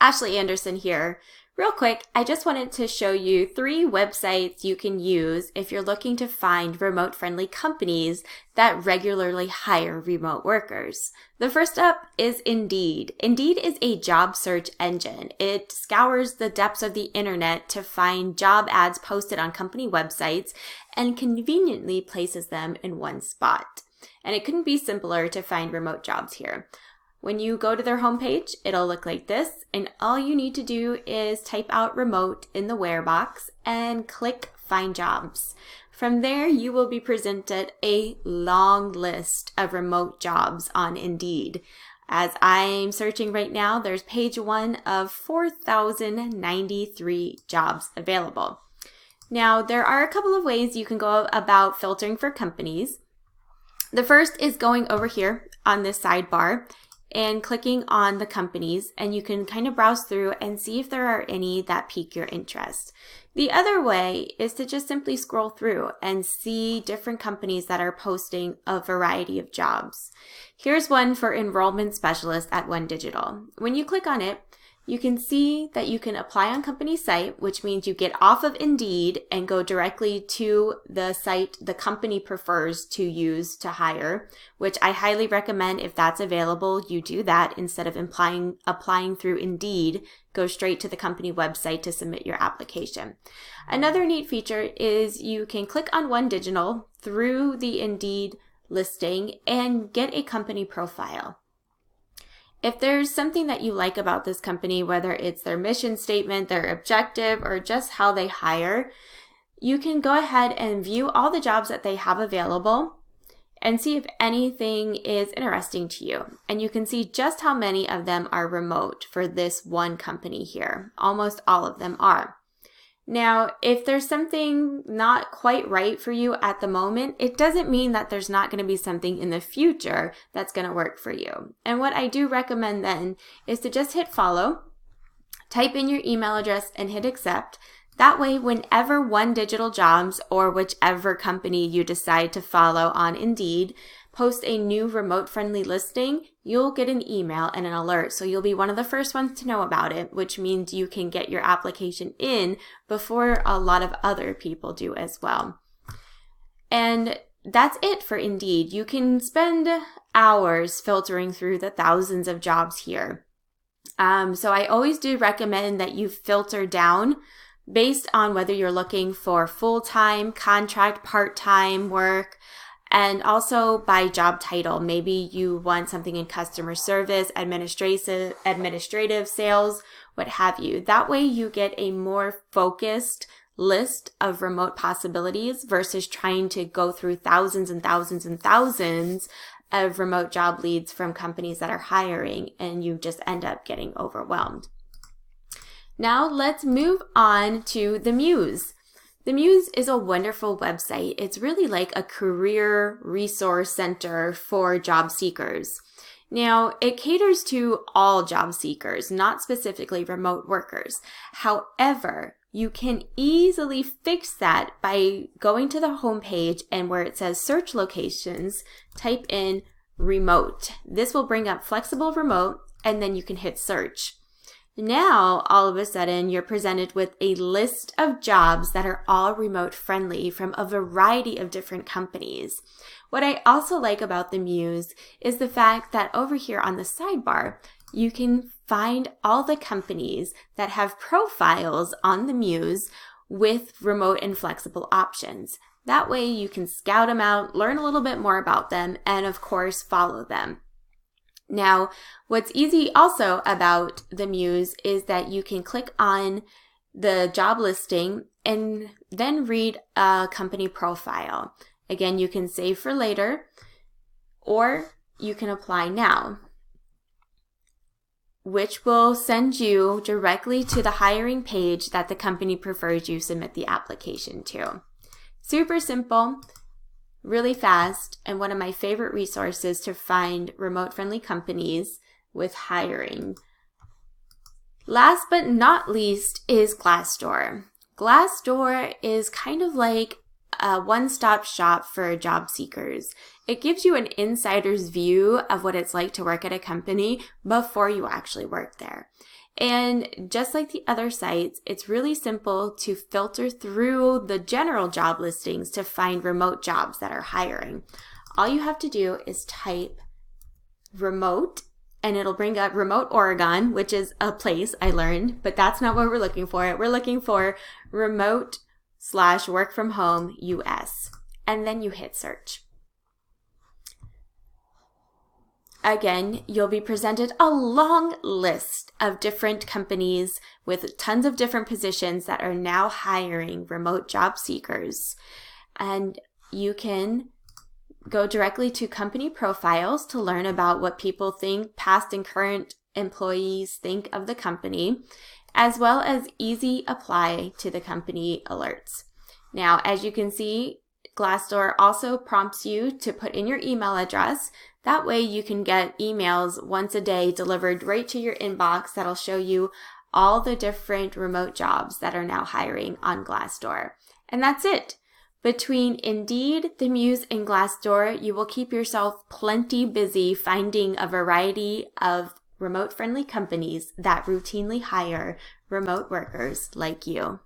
Ashley Anderson here. Real quick, I just wanted to show you 3 websites you can use if you're looking to find remote-friendly companies that regularly hire remote workers. The first up is Indeed. Indeed is a job search engine. It scours the depths of the internet to find job ads posted on company websites and conveniently places them in one spot. And it couldn't be simpler to find remote jobs here. When you go to their homepage, it'll look like this, and all you need to do is type out remote in the where box and click find jobs. From there, you will be presented a long list of remote jobs on Indeed. As I'm searching right now, there's page 1 of 4,093 jobs available. Now, there are a couple of ways you can go about filtering for companies. The first is going over here on this sidebar and clicking on the companies, and you can kind of browse through and see if there are any that pique your interest. The other way is to just simply scroll through and see different companies that are posting a variety of jobs. Here's one for enrollment specialist at One Digital. When you click on it, you can see that you can apply on company site, which means you get off of Indeed and go directly to the site the company prefers to use to hire, which I highly recommend. If that's available, you do that instead of applying through Indeed. Go straight to the company website to submit your application. Another neat feature is you can click on One Digital through the Indeed listing and get a company profile. If there's something that you like about this company, whether it's their mission statement, their objective, or just how they hire, you can go ahead and view all the jobs that they have available and see if anything is interesting to you. And you can see just how many of them are remote for this one company here. Almost all of them are. Now, if there's something not quite right for you at the moment, it doesn't mean that there's not going to be something in the future that's going to work for you. And what I do recommend then is to just hit follow, type in your email address, and hit accept. That way, whenever One Digital Jobs or whichever company you decide to follow on Indeed post a new remote-friendly listing, you'll get an email and an alert. So you'll be one of the first ones to know about it, which means you can get your application in before a lot of other people do as well. And that's it for Indeed. You can spend hours filtering through the thousands of jobs here. So I always do recommend that you filter down based on whether you're looking for full-time, contract, part-time work, and also by job title. Maybe you want something in customer service, administrative, sales, what have you. That way you get a more focused list of remote possibilities versus trying to go through thousands and thousands and thousands of remote job leads from companies that are hiring, and you just end up getting overwhelmed. Now let's move on to the Muse. The Muse is a wonderful website. It's really like a career resource center for job seekers. Now, it caters to all job seekers, not specifically remote workers. However, you can easily fix that by going to the homepage and where it says search locations, type in remote. This will bring up flexible remote, and then you can hit search. Now, all of a sudden, you're presented with a list of jobs that are all remote friendly from a variety of different companies. What I also like about the Muse is the fact that over here on the sidebar, you can find all the companies that have profiles on the Muse with remote and flexible options. That way you can scout them out, learn a little bit more about them, and of course, follow them. Now, what's easy also about the Muse is that you can click on the job listing and then read a company profile. Again, you can save for later, or you can apply now, which will send you directly to the hiring page that the company prefers you submit the application to. Super simple. Really fast, and one of my favorite resources to find remote-friendly companies with hiring. Last but not least is Glassdoor. Glassdoor is kind of like a one-stop shop for job seekers. It gives you an insider's view of what it's like to work at a company before you actually work there. And just like the other sites, it's really simple to filter through the general job listings to find remote jobs that are hiring. All you have to do is type remote, and it'll bring up remote Oregon, which is a place I learned, but that's not what we're looking for. We're looking for remote/work from home US, and then you hit search. Again, you'll be presented a long list of different companies with tons of different positions that are now hiring remote job seekers. And you can go directly to company profiles to learn about what people think, past and current employees think of the company, as well as easy apply to the company alerts. Now, as you can see, Glassdoor also prompts you to put in your email address. That way you can get emails once a day delivered right to your inbox that'll show you all the different remote jobs that are now hiring on Glassdoor. And that's it. Between Indeed, The Muse, and Glassdoor, you will keep yourself plenty busy finding a variety of remote-friendly companies that routinely hire remote workers like you.